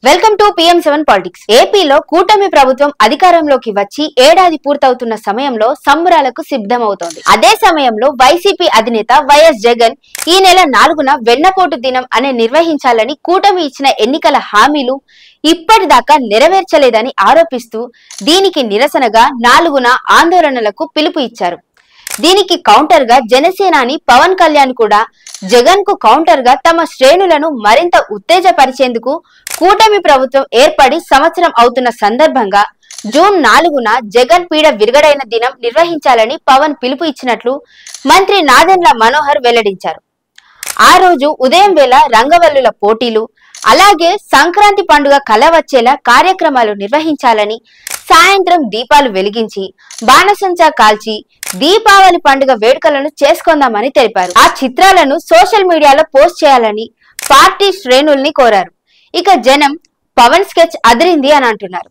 Welcome to PM7 politics. ఏపీలో కూటమి ప్రభుత్వం అధికారంలోకి వచ్చి ఏడాది పూర్తవుతున్న సమయంలో సంబరాలకు సిద్ధమవుతోంది. అదే సమయంలో వైసీపీ అధినేత వైఎస్ జగన్ ఈ నెల 4న వెన్నపోటు దినం అనే నిర్వహించాలని కూటమి ఇచ్చిన ఎన్నికల హామీలు ఇప్పటిదాకా నెరవేర్చలేదని ఆరోపిస్తూ దీనికి నిరసనగా 4న ఆందోళనలకు పిలుపు ఇచ్చారు. దీనికి కౌంటర్ గా జనసేనాని పవన్ కళ్యాణ్ కూడా జగన్ కు కౌంటర్ గా తమ శ్రేణులను మరింత ఉత్తేజపరిచేందుకు కూటమి ప్రభుత్వం ఏర్పడి సంవత్సరం అవుతున్న సందర్భంగా జూన్ 4న జగన్ పీడ విరగడైన దినం నిర్వహించాలని పవన్ పిలుపు ఇచ్చినట్లు మంత్రి నాదెండ్ల మనోహర్ వెల్లడించారు. ఆ రోజు ఉదయం వేళ రంగవల్లుల పోటీలు, అలాగే సంక్రాంతి పండుగ కల వచ్చేలా కార్యక్రమాలు నిర్వహించాలని, సాయంత్రం దీపాలు వెలిగించి బాణసంచా కాల్చి దీపావళి పండుగ వేడుకలను చేసుకుందామని తెలిపారు. ఆ చిత్రాలను సోషల్ మీడియాలో పోస్ట్ చేయాలని పార్టీ శ్రేణుల్ని కోరారు. ఇక జనం పవన్ స్కెచ్ అదిరింది అని అంటున్నారు.